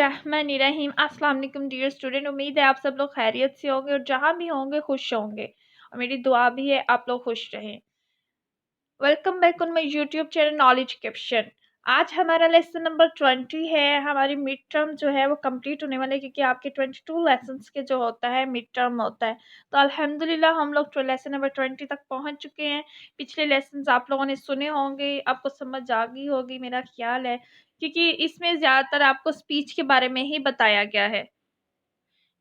बिस्मिल्लाहिर्रहमानिर्रहीम। अस्सलाम वालेकुम डियर स्टूडेंट। उम्मीद है आप सब लोग खैरियत से होंगे और जहाँ भी होंगे खुश होंगे, और मेरी दुआ भी है आप लोग खुश रहें। Welcome back on my YouTube channel knowledge caption. आज हमारा लेसन नंबर 20 है। हमारी मिड टर्म जो है वो कंप्लीट होने वाले, क्योंकि आपके 22 लेसन्स के जो होता है मिड टर्म होता है। तो अल्हम्दुलिल्लाह हम लोग लेसन नंबर 20 तक पहुंच चुके हैं। पिछले लेसन्स आप लोगों ने सुने होंगे, आपको समझ आ गई होगी मेरा ख्याल है, क्योंकि इसमें ज़्यादातर आपको स्पीच के बारे में ही बताया गया है।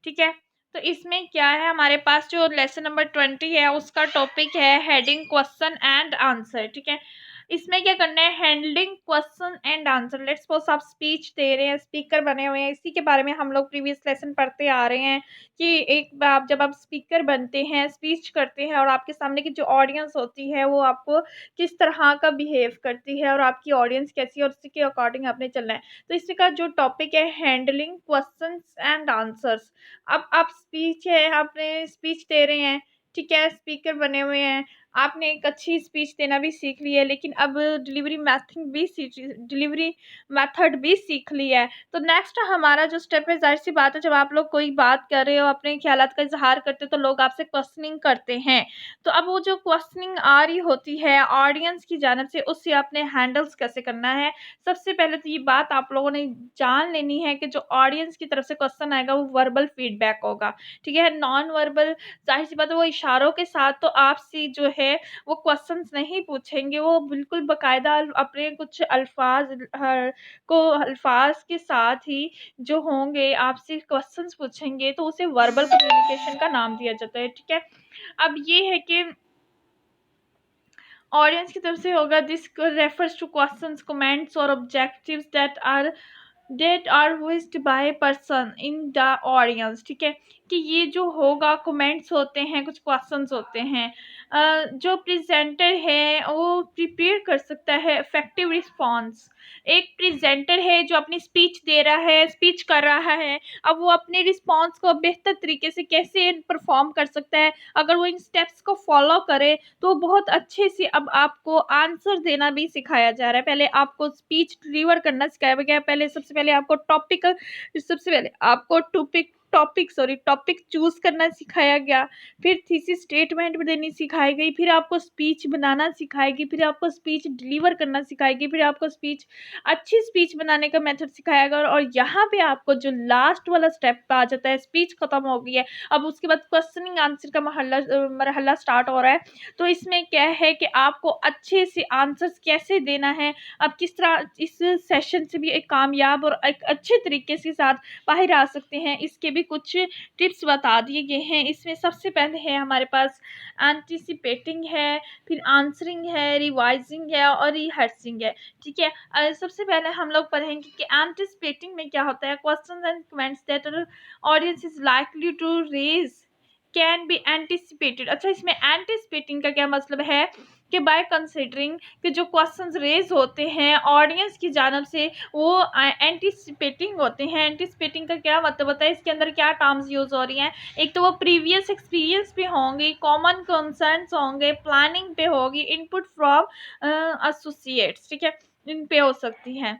ठीक है, तो इसमें क्या है, हमारे पास जो लेसन नंबर 20 है उसका टॉपिक है हेडिंग क्वेश्चन एंड आंसर। ठीक है, इसमें क्या करना है, handling question and answer. Let's suppose आप स्पीच दे रहे हैं, स्पीकर बने हुए हैं, इसी के बारे में हम लोग प्रीवियस लेसन पढ़ते आ रहे हैं कि एक बार जब आप स्पीकर बनते हैं, स्पीच करते हैं, और आपके सामने की जो ऑडियंस होती है वो आपको किस तरह का बिहेव करती है और आपकी ऑडियंस कैसी है और उसी के अकॉर्डिंग आपने चलना है। तो इसका जो टॉपिक है हैंडलिंग क्वेश्चंस एंड आंसर्स। अब आप स्पीच है, आपने स्पीच दे रहे हैं, ठीक है, स्पीकर बने हुए हैं, आपने एक अच्छी स्पीच देना भी सीख ली है, लेकिन अब डिलीवरी मेथड भी सीख लिया है। तो नेक्स्ट हमारा जो स्टेप है, जाहिर सी बात है, जब आप लोग कोई बात कर रहे हो, अपने ख्यालात का इजहार करते हो, तो लोग आपसे क्वेश्चनिंग करते हैं। तो अब वो जो क्वेश्चनिंग आ रही होती है ऑडियंस की जानब से, उससे आपने हैंडल्स कैसे करना है। सबसे पहले तो ये बात आप लोगों ने जान लेनी है कि जो ऑडियंस की तरफ से क्वेश्चन आएगा वो वर्बल फीडबैक होगा। ठीक है, नॉन वर्बल, जाहिर सी बात है, वो इशारों के साथ तो आपसे जो है वो क्वेश्चंस नहीं पूछेंगे, वो बिल्कुल बाकायदा अपने कुछ अल्फाज के साथ ही जो होंगे आपसे क्वेश्चंस पूछेंगे, तो उसे वर्बल कम्युनिकेशन का नाम दिया जाता है। ठीक है, अब ये है कि ऑडियंस की तरफ से होगा, this refers to questions, comments और objectives that are voiced by person in the audience. ठीक है, कि ये जो होगा कमेंट्स होते हैं, कुछ क्वेश्चंस होते हैं, जो प्रेजेंटर है वो प्रिपेयर कर सकता है इफेक्टिव रिस्पांस। एक प्रेजेंटर है जो अपनी स्पीच दे रहा है, स्पीच कर रहा है, अब वो अपने रिस्पांस को बेहतर तरीके से कैसे परफॉर्म कर सकता है, अगर वो इन स्टेप्स को फॉलो करे तो बहुत अच्छे से अब आपको आंसर देना भी सिखाया जा रहा है। पहले आपको स्पीच डिलीवर करना सिखाया गया, पहले सबसे पहले आपको टॉपिक चूज करना सिखाया गया, फिर थीसिस स्टेटमेंट देनी सिखाई गई, फिर आपको स्पीच बनाना सिखाएगी, फिर आपको स्पीच डिलीवर करना सिखाएगी, फिर आपको अच्छी स्पीच बनाने का मेथड सिखाया गया, और यहाँ पे आपको जो लास्ट वाला स्टेप आ जाता है, स्पीच खत्म हो गई है, अब उसके बाद क्वेश्चनिंग आंसर का मरहला स्टार्ट हो रहा है। तो इसमें क्या है कि आपको अच्छे से आंसर्स कैसे देना है, अब किस तरह इस सेशन से भी एक कामयाब और एक अच्छे तरीके के साथ बाहर आ सकते हैं, इसके भी कुछ टिप्स बता दिए गए हैं। इसमें सबसे पहले है हमारे पास एंटिसिपेटिंग है, फिर आंसरिंग है, रिवाइजिंग है और रिहर्सिंग है। ठीक है, सबसे पहले हम लोग पढ़ेंगे कि एंटिसिपेटिंग में क्या होता है। Questions and comments that audience is likely to raise can be anticipated. अच्छा, इसमें एंटिसिपेटिंग का क्या मतलब है कि बाय कंसिडरिंग कि जो क्वेश्चंस रेज होते हैं ऑडियंस की जानब से वो एंटिसिपेटिंग होते हैं। एंटिसिपेटिंग का क्या मतलब होता है, इसके अंदर क्या टर्म्स यूज हो रही हैं। एक तो वो प्रीवियस एक्सपीरियंस पे होंगे, कॉमन कंसर्न्स होंगे, प्लानिंग पे होगी, इनपुट फ्रॉम एसोसिएट्स, ठीक है, इन पे हो सकती हैं।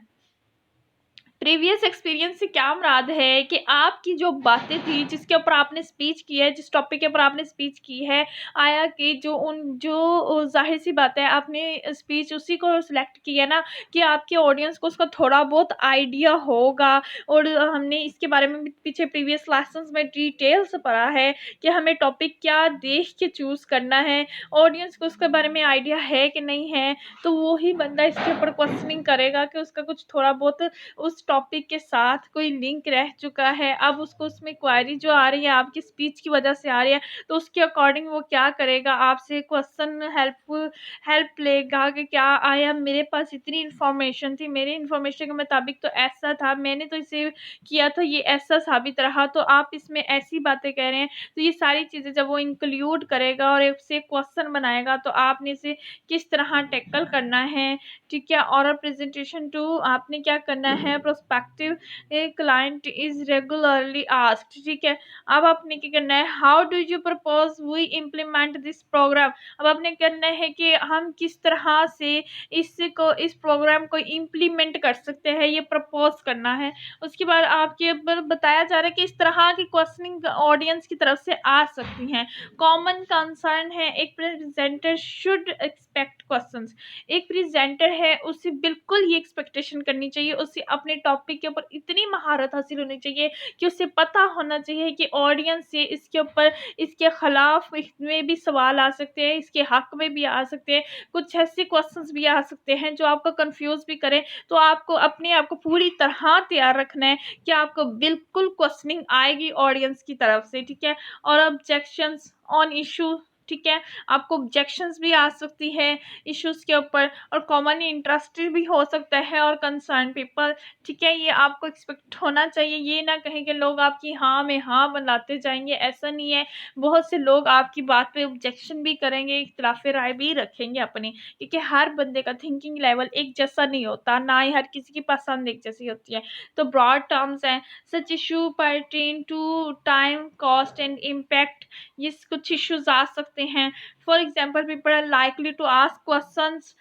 प्रीवियस एक्सपीरियंस से क्या मुराद है कि आपकी जो बातें थी, जिसके ऊपर आपने स्पीच की है, जिस टॉपिक के ऊपर आपने स्पीच की है, आया कि जो जाहिर सी बात है आपने स्पीच उसी को सिलेक्ट किया ना कि आपके ऑडियंस को उसका थोड़ा बहुत आइडिया होगा। और हमने इसके बारे में भी पीछे प्रीवियस क्लासेस में डिटेल से पढ़ा है कि हमें टॉपिक क्या देख के चूज़ करना है, ऑडियंस को उसके बारे में आइडिया है कि नहीं है, तो वो ही बंदा इसके ऊपर क्वेश्चनिंग करेगा कि उसका कुछ थोड़ा बहुत उस टॉपिक के साथ कोई लिंक रह चुका है। अब उसको उसमें क्वेरी जो आ रही है आपकी स्पीच की वजह से आ रही है, तो उसके अकॉर्डिंग वो क्या करेगा, आपसे क्वेश्चन हेल्प लेगा कि क्या आया, मेरे पास इतनी इन्फॉर्मेशन थी, मेरे इन्फॉर्मेशन के मुताबिक तो ऐसा था, मैंने तो इसे किया तो ये ऐसा साबित रहा, तो आप इसमें ऐसी बातें कह रहे हैं। तो ये सारी चीज़ें जब वो इंक्लूड करेगा और उससे क्वेश्चन बनाएगा, तो आपने इसे किस तरह टैकल करना है। ठीक है, और प्रेजेंटेशन टू आपने क्या करना है, prospective client is regularly asked, ठीक है। अब आपने क्या करना है, how do you propose we implement this program. अब आपने करना है कि हम किस तरह से इस प्रोग्राम को इम्प्लीमेंट कर सकते हैं, ये प्रपोज करना है। उसके बाद आपके ऊपर बताया जा रहा है कि इस तरह की क्वेश्चनिंग ऑडियंस की तरफ से आ सकती हैं। कॉमन कंसर्न है, एक प्रेजेंटर शुड एक्सपेक्ट क्वेश्चंस। एक प्रेजेंटर है उसे बिल्कुल ये एक्सपेक्टेशन करनी चाहिए, उसे अपने टॉपिक के ऊपर इतनी महारत हासिल होनी चाहिए कि उसे पता होना चाहिए कि ऑडियंस से इसके ऊपर, इसके खिलाफ में भी सवाल आ सकते हैं, इसके हक में भी आ सकते हैं, कुछ ऐसे क्वेश्चंस भी आ सकते हैं जो आपको कंफ्यूज भी करें। तो आपको अपने आप को पूरी तरह तैयार रखना है कि आपको बिल्कुल क्वेश्चनिंग आएगी ऑडियंस की तरफ से, ठीक है। और ऑब्जेक्शंस ऑन इशू, ठीक है, आपको ऑब्जेक्शंस भी आ सकती है इश्यूज के ऊपर, और कॉमनली इंटरेस्टेड भी हो सकता है और कंसर्न पीपल, ठीक है। ये आपको एक्सपेक्ट होना चाहिए, ये ना कहें कि लोग आपकी हाँ में हाँ बनाते जाएंगे, ऐसा नहीं है। बहुत से लोग आपकी बात पे ऑब्जेक्शन भी करेंगे, इख्तिलाफ राय भी रखेंगे अपनी, क्योंकि हर बंदे का थिंकिंग लेवल एक जैसा नहीं होता, ना ही हर किसी की पसंद एक जैसी होती है। तो ब्रॉड टर्म्स हैं, such issue pertain to time, cost and impact. ये कुछ इश्यूज आ सकते हैं। For example, people are likely to ask questions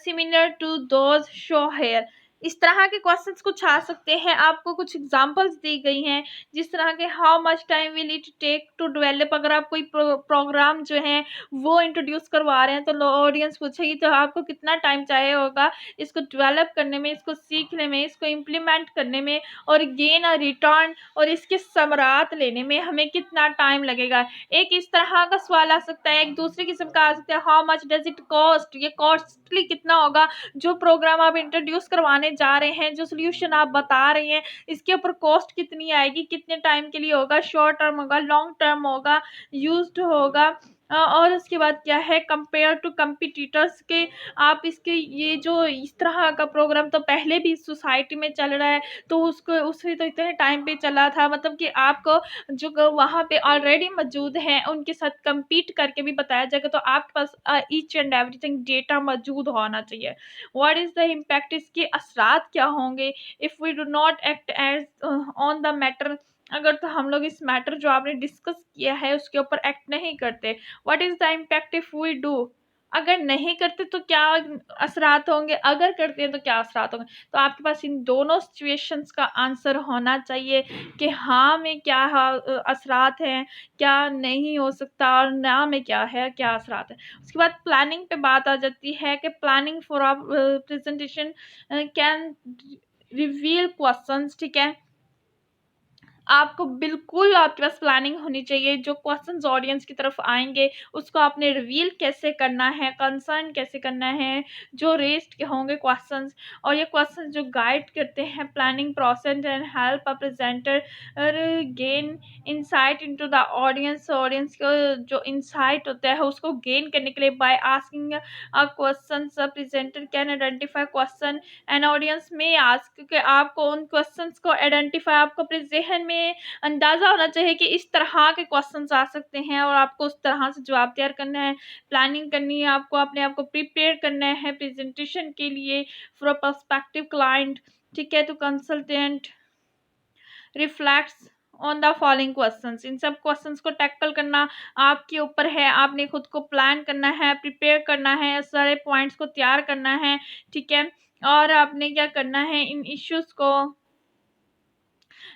similar to those show here. इस तरह के क्वेश्चंस कुछ आ सकते हैं। आपको कुछ एग्जांपल्स दी गई हैं, जिस तरह के how much time will it take to develop. अगर आप कोई प्रोग्राम जो है वो इंट्रोड्यूस करवा रहे हैं तो ऑडियंस पूछेगी तो आपको कितना टाइम चाहिए होगा इसको डेवलप करने में, इसको सीखने में, इसको इम्प्लीमेंट करने में, और गेन अ रिटर्न, और इसके समरात लेने में हमें कितना टाइम लगेगा। एक इस तरह का सवाल आ सकता है। एक दूसरे किस्म का आ सकता है, how much does it cost, ये कॉस्टली कितना होगा। जो प्रोग्राम आप इंट्रोड्यूस करवाने जा रहे हैं, जो सोल्यूशन आप बता रहे हैं, इसके ऊपर कॉस्ट कितनी आएगी, कितने टाइम के लिए होगा, शॉर्ट टर्म होगा, लॉन्ग टर्म होगा, यूज्ड होगा। और उसके बाद क्या है, कंपेयर टू कंपिटिटर्स के, आप इसके ये जो इस तरह का प्रोग्राम तो पहले भी सोसाइटी में चल रहा है, तो उसको उससे तो इतने टाइम पे चला था, मतलब कि आपको जो वहाँ पे ऑलरेडी मौजूद हैं उनके साथ compete करके भी बताया जाएगा, तो आपके पास ईच एंड एवरीथिंग डेटा मौजूद होना चाहिए। व्हाट इज द इम्पैक्ट, इसके असरात क्या होंगे if we do not act as on the matter. अगर तो हम लोग इस मैटर जो आपने डिस्कस किया है उसके ऊपर एक्ट नहीं करते। What is the impact if we do, अगर नहीं करते तो क्या असरात होंगे, अगर करते हैं तो क्या असरात होंगे। तो आपके पास इन दोनों सिचुएशंस का आंसर होना चाहिए कि हाँ में क्या असरात हैं, क्या नहीं हो सकता, और ना में क्या है, क्या असरात है। उसके बाद प्लानिंग पे बात आ जाती है कि planning for a presentation can reveal questions, ठीक है। आपको बिल्कुल आपके पास प्लानिंग होनी चाहिए, जो क्वेश्चंस ऑडियंस की तरफ आएंगे उसको आपने रिवील कैसे करना है, कंसर्न कैसे करना है, जो रेस्ड के होंगे क्वेश्चंस, और ये क्वेश्चंस जो गाइड करते हैं planning process and help a presenter gain insight into the audience. Audience को जो इंसाइट होता है उसको गेन करने के लिए by asking a question, presenter can identify question and audience में आस्क, कि आपको उन क्वेश्चंस को आइडेंटिफाई, आपको अपने जहन में अंदाजा होना चाहिए कि इस तरह के क्वेश्चंस आ सकते हैं, और आपको उस तरह से जवाब तैयार करना है, प्लानिंग करनी है, आपको अपने आप को प्रिपेयर करना है प्रेजेंटेशन के लिए फॉर अ पर्सपेक्टिव क्लाइंट, ठीक है। तो consultant reflects on the following questions. इन सब क्वेश्चंस को टैकल करना आपके ऊपर है, आपने खुद को प्लान करना है, प्रिपेयर करना है, सारे पॉइंट्स को तैयार करना है, ठीक है। और आपने क्या करना है, इन इश्यूज को,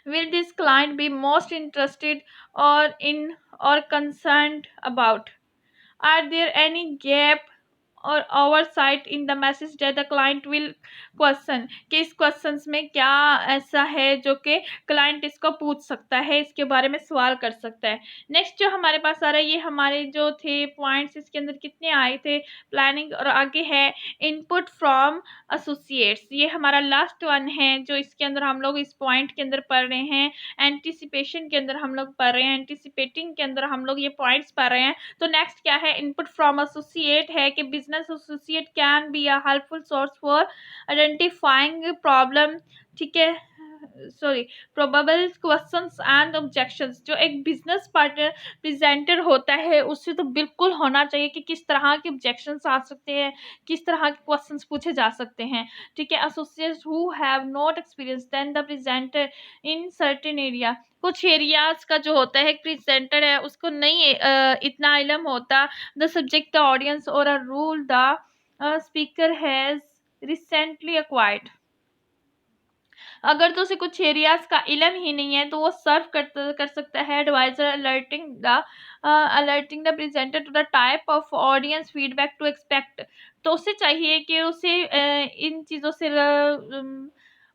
will this client be most interested or in or concerned about? Are there any gap और oversight in the message that the client will question, कि इस क्वेश्चंस में क्या ऐसा है जो कि क्लाइंट इसको पूछ सकता है, इसके बारे में सवाल कर सकता है। नेक्स्ट जो हमारे पास आ रहा है, ये हमारे जो थे पॉइंट्स, इसके अंदर कितने आए थे, प्लानिंग, और आगे है इनपुट फ्रॉम एसोसिएट्स। ये हमारा लास्ट वन है जो इसके अंदर हम लोग इस पॉइंट के अंदर पढ़ रहे हैं। एंटिसिपेशन के अंदर हम लोग पढ़ रहे हैं, एंटिसिपेटिंग के अंदर हम लोग ये पॉइंट्स पढ़ रहे हैं। तो नेक्स्ट क्या है, इनपुट फ्रॉम एसोसिएट है कि business associate can be a helpful source for identifying problem, ठीक है, sorry probable questions and objections. जो एक बिजनेस पार्टनर प्रेजेंटर होता है उससे तो बिल्कुल होना चाहिए कि किस तरह के ऑब्जेक्शंस आ सकते हैं, किस तरह के क्वेश्चंस पूछे जा सकते हैं। ठीक है, associates who have not experience then the presenter in certain area. कुछ एरियाज का जो होता है प्रेजेंटर है उसको नहीं इतना इल्म होता, द सब्जेक्ट द ऑडियंस और a rule the speaker has recently acquired. अगर तो उसे कुछ एरियाज का इल्म ही नहीं है तो वो सर्व कर सकता है adviser alerting the presenter to the type of audience feedback to expect. तो उसे चाहिए कि उसे इन चीज़ों से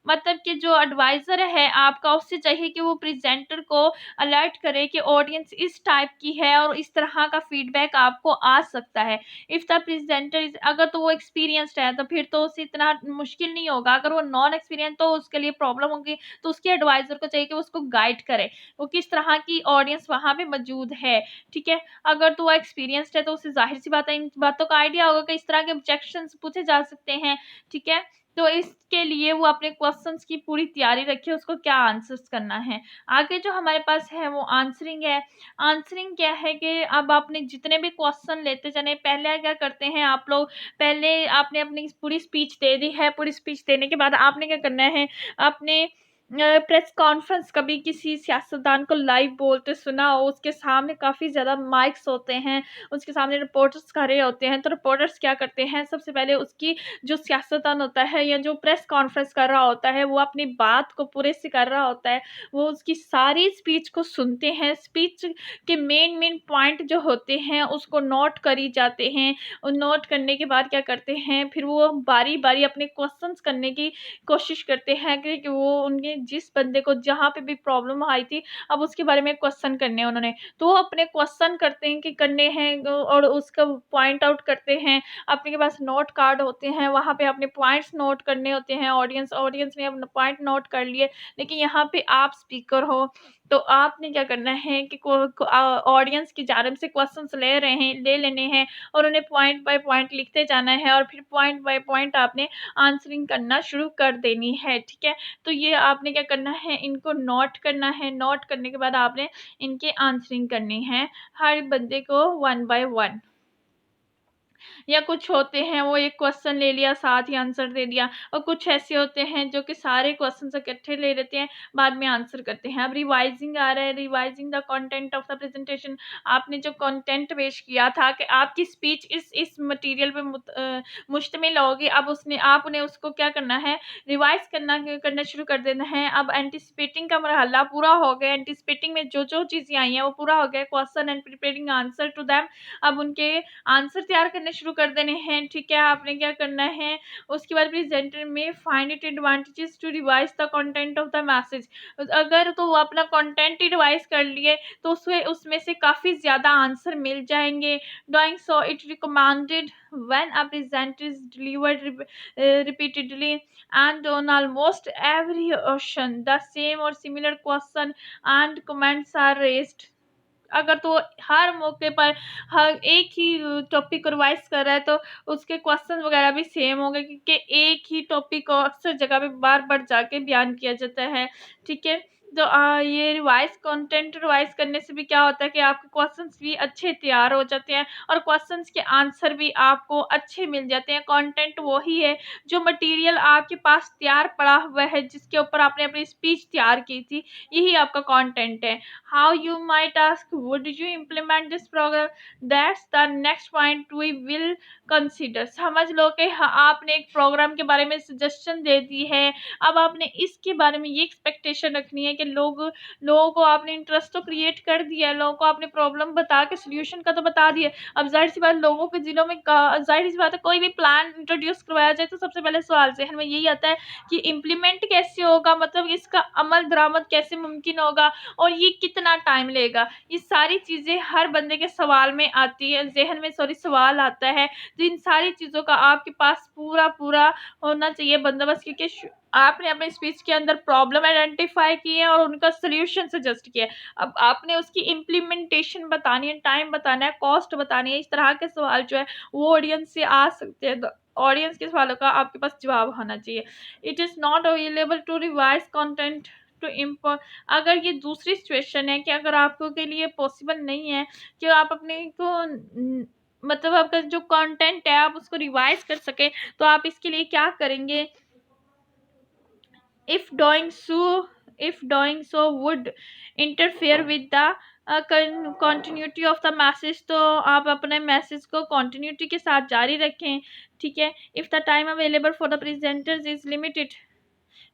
मतलब कि जो एडवाइजर है आपका उससे चाहिए कि वो प्रेजेंटर को अलर्ट करे कि ऑडियंस इस टाइप की है और इस तरह का फीडबैक आपको आ सकता है। इफ द प्रेजेंटर इज, अगर तो वो एक्सपीरियंस्ड है तो फिर तो उसे इतना मुश्किल नहीं होगा। अगर वो नॉन एक्सपीरियंस तो उसके लिए प्रॉब्लम होगी, तो उसके एडवाइजर को चाहिए कि वो उसको गाइड करे वो किस तरह की ऑडियंस वहां पे मौजूद है। ठीक है, अगर तो वो एक्सपीरियंस्ड है तो उसे जाहिर सी बात है इन बातों का आइडिया होगा कि इस तरह के ऑब्जेक्शन पूछे जा सकते हैं। ठीक है, तो इसके लिए वो अपने क्वेश्चंस की पूरी तैयारी रखे उसको क्या आंसर्स करना है। आगे जो हमारे पास है वो आंसरिंग है। आंसरिंग क्या है कि अब आपने जितने भी क्वेश्चन लेते जाने, पहले क्या करते हैं आप लोग, पहले आपने अपनी पूरी स्पीच दे दी है, पूरी स्पीच देने के बाद आपने क्या करना है, आपने प्रेस कॉन्फ्रेंस कभी किसी सियासतदान को लाइव बोलते सुना हो, उसके सामने काफ़ी ज़्यादा माइक्स होते हैं, उसके सामने रिपोर्टर्स खड़े होते हैं, तो रिपोर्टर्स क्या करते हैं, सबसे पहले उसकी जो सियासतदान होता है या जो प्रेस कॉन्फ्रेंस कर रहा होता है वो अपनी बात को पूरे से कर रहा होता है, वो उसकी सारी स्पीच को सुनते हैं। स्पीच के मेन मेन पॉइंट जो होते हैं उसको नोट करी जाते हैं, और नोट करने के बाद क्या करते हैं, फिर वो बारी बारी अपने क्वेश्चंस करने की कोशिश करते हैं कि वो उनके जिस बंदे को जहाँ पे भी प्रॉब्लम आई थी अब उसके बारे में क्वेश्चन करने हैं उन्होंने, तो वो अपने क्वेश्चन करते हैं कि करने हैं और उसका पॉइंट आउट करते हैं। अपने के पास नोट कार्ड होते हैं, वहाँ पे अपने पॉइंट्स नोट करने होते हैं। ऑडियंस ऑडियंस ने अपना पॉइंट नोट कर लिए, लेकिन यहाँ पे आप स्पीकर हो तो आपने क्या करना है कि ऑडियंस की जानिब से क्वेश्चंस ले लेने हैं और उन्हें पॉइंट बाय पॉइंट लिखते जाना है और फिर पॉइंट बाय पॉइंट आपने आंसरिंग करना शुरू कर देनी है। ठीक है, तो ये आपने क्या करना है, इनको नोट करना है। नोट करने के बाद आपने इनके आंसरिंग करनी है हर बंदे को वन बाय वन। या कुछ होते हैं वो एक क्वेश्चन ले लिया साथ ही आंसर दे दिया, और कुछ ऐसे होते हैं जो कि सारे क्वेश्चन इकट्ठे ले लेते हैं बाद में आंसर करते हैं। अब रिवाइजिंग आ रहा है, revising the content of the presentation. आपने जो कंटेंट पेश किया था कि आपकी स्पीच इस मटेरियल पे मुश्तमिल होगी, अब उसने आपने उसको क्या करना है, रिवाइज करना शुरू कर देना है। अब एंटिसिपेटिंग का मरहला पूरा हो गया, एंटिसिपेटिंग में जो जो चीज़ें आई हैं वो पूरा हो गया, question and preparing answer to them. अब उनके आंसर तैयार करने शुरू कर देने हैं। ठीक है, आपने क्या करना है, उसके बाद प्रेजेंटर में find it advantages to revise the content of the message. अगर तो वो अपना कंटेंट ही रिवाइज कर लिए तो उसमें से काफ़ी ज़्यादा आंसर मिल जाएंगे। Doing so it recommended when a presenter is delivered repeatedly and on almost every ocean the same or similar question and comments are raised। अगर तो हर मौके पर हर एक ही टॉपिक को रिवाइज कर रहा है तो उसके क्वेश्चन वगैरह भी सेम होंगे, क्योंकि एक ही टॉपिक को अक्सर जगह पे बार बार जाके बयान किया जाता है। ठीक है, तो ये रिवाइज कंटेंट रिवाइज करने से भी क्या होता है कि आपके क्वेश्चंस भी अच्छे तैयार हो जाते हैं और क्वेश्चंस के आंसर भी आपको अच्छे मिल जाते हैं। कंटेंट वही है जो मटेरियल आपके पास तैयार पड़ा हुआ है, जिसके ऊपर आपने अपनी स्पीच तैयार की थी, यही आपका कंटेंट है। How you might ask, would you implement this program? That's the next point we will consider। समझ लो कि आपने एक प्रोग्राम के बारे में सजेशन दे दी है, अब आपने इसके बारे में ये एक्सपेक्टेशन रखनी है कि लोगों को आपने इंटरेस्ट तो क्रिएट कर दिया है, लोगों को आपने प्रॉब्लम बता के सोल्यूशन का तो बता दिया। अब जाहिर सी बात लोगों के दिलों में जाहिर सी बात है, कोई भी प्लान इंट्रोड्यूस करवाया जाए तो सबसे पहले सवाल जहन में यही आता है कि इम्प्लीमेंट कैसे होगा, मतलब इसका अमल दरामद कैसे मुमकिन होगा और ये कितना टाइम लेगा। ये सारी चीज़ें हर बंदे के सवाल में आती है, ज़हन में सवाल आता है। तो इन सारी चीज़ों का आपके पास पूरा होना चाहिए बंदोबस्त, क्योंकि आपने अपनी स्पीच के अंदर प्रॉब्लम आइडेंटिफाई की है और उनका सॉल्यूशन सजेस्ट किया है। अब आपने उसकी इम्प्लीमेंटेशन बतानी है, टाइम बताना है, कॉस्ट बतानी है। इस तरह के सवाल जो है वो ऑडियंस से आ सकते हैं। ऑडियंस के सवालों का आपके पास जवाब होना चाहिए। It is not available to revise content to import. अगर ये दूसरी सिचुएशन है कि अगर आपको के लिए पॉसिबल नहीं है कि आप अपने को मतलब आपका जो कंटेंट है आप उसको रिवाइज कर सके, तो आप इसके लिए क्या करेंगे? if doing so if doing so would interfere with the continuity of the message, तो आप अपने मैसेज को continuity के साथ जारी रखें। ठीक है। if the time available for the presenters is limited,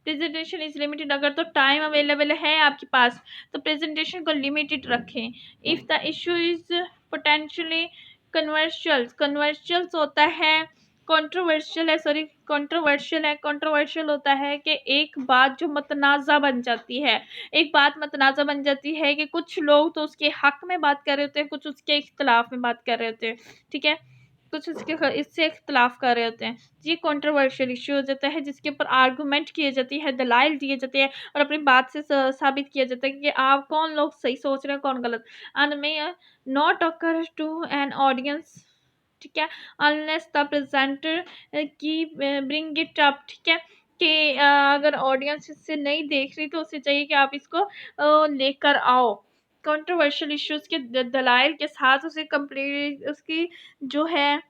presentation is limited, अगर तो टाइम अवेलेबल है आपके पास तो प्रेजेंटेशन को लिमिटेड रखें। If the issue is potentially controversial होता है, कंट्रोवर्शियल होता है कि एक बात जो मतनाज़ा बन जाती है, कि कुछ लोग तो उसके हक में बात कर रहे होते हैं, कुछ उसके इख्तिलाफ में बात कर रहे होते हैं। ठीक है। कुछ इससे इख्तिलाफ कर रहे होते हैं। ये कंट्रोवर्शियल इशू हो जाता है जिसके ऊपर आर्गूमेंट किए जाती है, दलाइल दिए जाते हैं और अपनी बात से साबित किया जाता है कि आप कौन लोग सही सोच रहे हैं कौन गलत। And may not occur to an audience. ठीक है। अनलेस द प्रेजेंटर की ब्रिंग इट अप। ठीक है। कि अगर ऑडियंस इससे नहीं देख रही तो उसे चाहिए कि आप इसको लेकर आओ। कंट्रोवर्शियल इश्यूज के दलाइल के साथ उसे कंप्लीट उसकी जो है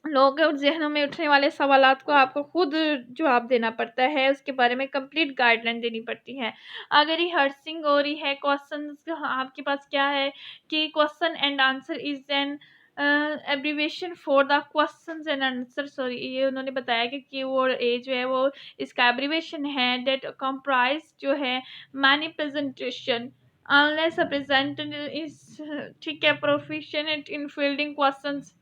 लोगों के जहनों में उठने वाले सवालात को आपको खुद जवाब देना पड़ता है, उसके बारे में कंप्लीट गाइडलाइन देनी पड़ती है। अगर ये हर्सिंग हो रही है क्वेश्चन आपके पास क्या है कि question and answer is an abbreviation for the question and answer. Sorry, ये उन्होंने बताया कि वो ए जो है वो इसका एब्रीवेशन है डेट कंप्राइज जो है many presentation unless a presenter is ठीक है प्रोफिशिएंट इन फील्डिंग क्वेश्चंस।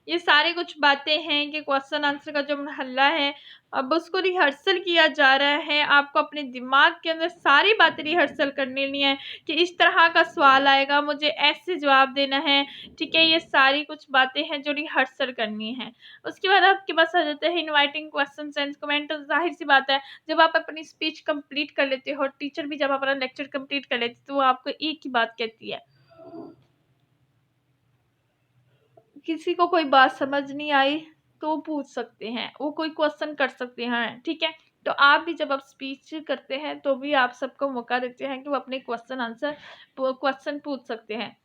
ये सारे कुछ बातें हैं कि क्वेश्चन आंसर का जो महल्ला है अब उसको रिहर्सल किया जा रहा है। आपको अपने दिमाग के अंदर सारी बातें रिहर्सल करनी है कि इस तरह का सवाल आएगा, मुझे ऐसे जवाब देना है। ठीक है। ये सारी कुछ बातें हैं जो रिहर्सल करनी है। उसके बाद आपके पास आ जाता है इनवाइटिंग क्वेश्चन एंड कमेंट। जाहिर सी बात है जब आप अपनी स्पीच कंप्लीट कर लेते हो, टीचर भी जब अपना लेक्चर कंप्लीट कर लेते तो वो आपको एक ही बात कहती है, किसी को कोई बात समझ नहीं आई तो पूछ सकते हैं, वो कोई क्वेश्चन कर सकते हैं। ठीक है। तो आप भी जब आप स्पीच करते हैं तो भी आप सबको मौका देते हैं कि वो अपने क्वेश्चन पूछ सकते हैं।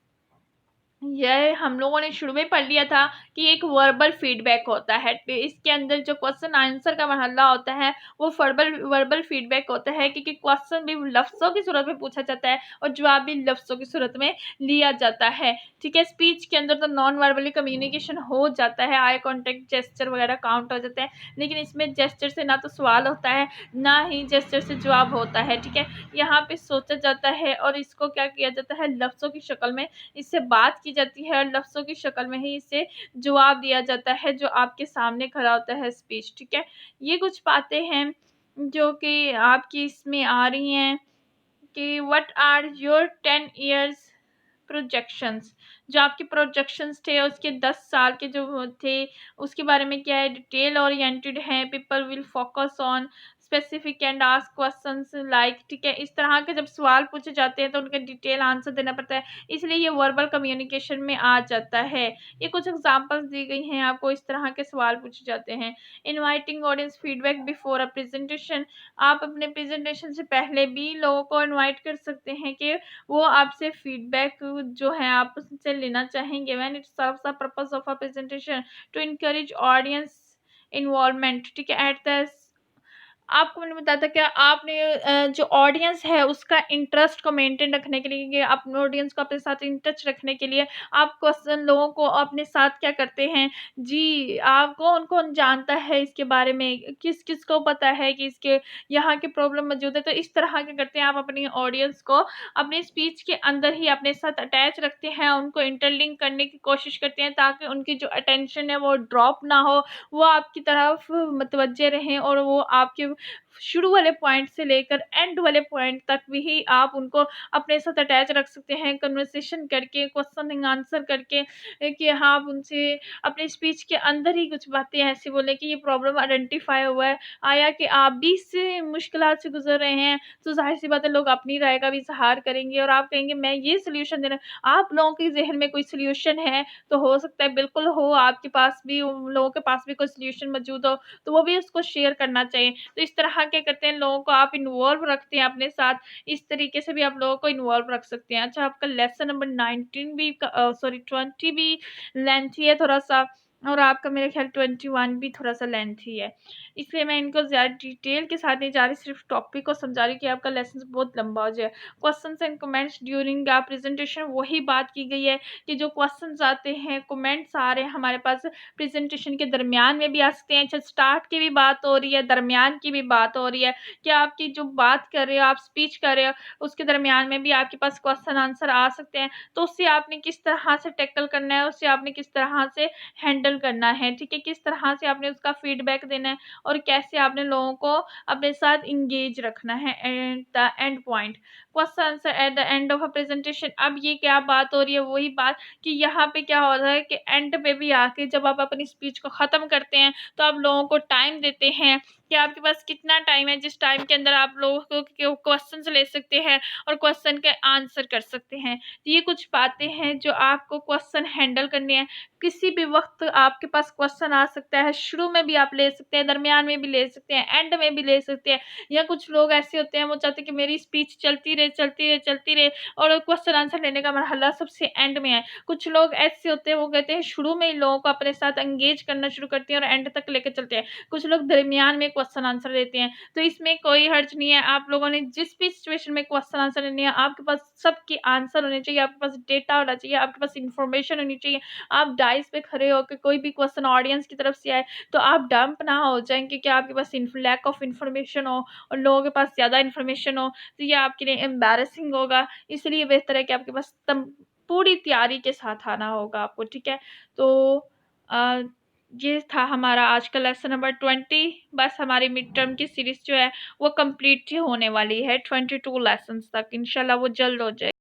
यह हम लोगों ने शुरू में पढ़ लिया था कि एक वर्बल फीडबैक होता है। इसके अंदर जो क्वेश्चन आंसर का मरहला होता है वो वर्बल फीडबैक होता है, क्योंकि क्वेश्चन भी लफ्ज़ों की सूरत में पूछा जाता है और जवाब भी लफ्ज़ों की सूरत में लिया जाता है। ठीक है। स्पीच के अंदर तो नॉन वर्बली कम्युनिकेशन हो जाता है, आई कॉन्टेक्ट, जेस्चर वगैरह काउंट हो जाते हैं, लेकिन इसमें जेस्चर से ना तो सवाल होता है ना ही जेस्चर से जवाब होता है। ठीक है। यहाँ पे सोचा जाता है और इसको क्या किया जाता है, लफ्ज़ों की शक्ल में इससे बात की जाती है और लफ्ज़ों की शक्ल में ही इसे जवाब दिया जाता है जो आपके सामने खड़ा होता है स्पीच। ठीक है। ये कुछ बातें हैं जो कि आपकी इसमें आ रही हैं कि what are your 10 years projections. जो आपके प्रोजेक्शंस थे उसके 10 साल के जो थे उसके बारे में क्या है, डिटेल ओरिएंटेड है। People will focus on specific and ask questions like. ठीक है। इस तरह के जब सवाल पूछे जाते हैं तो उनका डिटेल आंसर देना पड़ता है, इसलिए ये वर्बल कम्युनिकेशन में आ जाता है। ये कुछ एग्जांपल्स दी गई हैं आपको, इस तरह के सवाल पूछे जाते हैं। Inviting audience feedback before a presentation. आप अपने प्रेजेंटेशन से पहले भी लोगों को इनवाइट कर सकते हैं कि वो आपसे फीडबैक जो है आप उससे लेना चाहेंगे। When it serves the purpose of a presentation to encourage audience involvement. ठीक है। एट द आपको मैंने बताया था क्या आपने जो ऑडियंस है उसका इंटरेस्ट को मेंटेन रखने के लिए, अपने ऑडियंस को अपने साथ इन टच रखने के लिए आप क्वेश्चन लोगों को अपने साथ क्या करते हैं जी, आप कौन कौन जानता है इसके बारे में, किस किस को पता है कि इसके यहाँ के प्रॉब्लम मौजूद है, तो इस तरह के करते हैं आप अपनी ऑडियंस को अपनी स्पीच के अंदर ही अपने साथ अटैच रखते हैं, उनको इंटरलिंक करने की कोशिश करते हैं ताकि उनकी जो अटेंशन है वो ड्रॉप ना हो, वो आपकी तरफ मुतवज्जे रहें और वो आपके शुरू वाले पॉइंट से लेकर एंड वाले पॉइंट तक भी आप उनको अपने साथ अटैच रख सकते हैं, कन्वर्सेशन करके, क्वेश्चन एंड आंसर करके, कि हाँ, आप उनसे अपनी स्पीच के अंदर ही कुछ बातें ऐसी बोलें कि ये प्रॉब्लम आइडेंटिफ़ाई हुआ है, आया कि आप भी इससे मुश्किलात से गुज़र रहे हैं, तो ज़ाहिर-सी बात है लोग अपनी राय का भी इज़हार करेंगे और आप कहेंगे मैं ये सॉल्यूशन देना। आप लोगों के ज़हन में कोई सॉल्यूशन है, तो हो सकता है बिल्कुल हो, आपके पास भी उन लोगों के पास भी कोई सॉल्यूशन मौजूद हो, तो वो भी उसको शेयर करना चाहिए। तो इस तरह क्या करते हैं, लोगों को आप इन्वॉल्व रखते हैं अपने साथ, इस तरीके से भी आप लोगों को इन्वॉल्व रख सकते हैं। अच्छा, आपका लेसन नंबर 19 भी सॉरी 20 भी लेंथी है थोड़ा-सा, और आपका मेरे ख़्याल 21 भी थोड़ा-सा लेंथी है। इसलिए मैं इनको ज़्यादा डिटेल के साथ नहीं जा रही, सिर्फ़ टॉपिक को समझा रही हूँ कि आपका लेसन बहुत लंबा हो जाए। Questions and comments during presentation, वही बात की गई है कि जो क्वेश्चन्स आते हैं, कमेंट्स आ रहे हैं हमारे पास, प्रेज़ेंटेशन के दरमियान में भी आ सकते हैं। अच्छा, स्टार्ट की भी बात हो रही है, दरमियान की भी बात हो रही है कि आपकी जो बात कर रहे हो, आप स्पीच कर रहे हो, उसके दरमियान में भी आपके पास क्वेश्चन आंसर आ सकते हैं। तो उससे आपने किस तरह से टैकल करना है, उससे आपने किस तरह से हैंडल करना है, ठीक है? किस तरह से आपने उसका फीडबैक देना है और कैसे आपने लोगों को अपने साथ एंगेज रखना है at the end point. Question answer at the end of a presentation, अब ये क्या बात हो रही है, वही बात कि यहाँ पे क्या हो रहा है कि एंड पे भी आके जब आप अपनी स्पीच को ख़त्म करते हैं, तो आप लोगों को टाइम देते हैं कि आपके पास कितना टाइम है, जिस टाइम के अंदर आप लोगों को क्वेश्चन्स ले सकते हैं और क्वेश्चन के आंसर कर सकते हैं। तो ये कुछ बातें हैं जो आपको क्वेश्चन हैंडल करने हैं। किसी भी वक़्त आपके पास क्वेश्चन आ सकता है, शुरू में भी आप ले सकते हैं, दरमियान में भी ले सकते हैं, एंड में भी ले सकते हैं, या कुछ लोग ऐसे होते हैं वो चाहते हैं कि मेरी स्पीच चलती रहे, चलती रहे, चलती रहे, और क्वेश्चन आंसर लेने का मरहला सबसे एंड में है। कुछ लोग ऐसे होते हैं वो कहते हैं शुरू में ही लोगों को अपने साथ एंगेज करना शुरू करते हैं और एंड तक लेके चलते हैं। कुछ लोग दरमियान में क्वेश्चन आंसर देते हैं, तो इसमें कोई हर्ज नहीं है। आप लोगों ने जिस भी सिचुएशन में क्वेश्चन आंसर लेने हैं, आपके पास सबके आंसर होने चाहिए, आपके पास डेटा होना चाहिए, आपके पास इन्फॉर्मेशन होनी चाहिए। आप डाइस पे खड़े होके कोई भी क्वेश्चन ऑडियंस की तरफ से आए, तो आप डंप ना हो जाएँ, क्योंकि आपके पास लैक ऑफ इन्फॉर्मेशन हो और लोगों के पास ज़्यादा इन्फॉर्मेशन हो, तो ये आपके लिए एम्बैरेसिंग होगा। इसलिए बेहतर है कि आपके पास पूरी तैयारी के साथ आना होगा आपको, ठीक है? तो अ, ये था हमारा आज का लेसन नंबर 20। बस हमारी मिड टर्म की सीरीज़ जो है वो कंप्लीट ही होने वाली है, 22 लेसन्स तक, इंशाल्लाह वो जल्द हो जाए।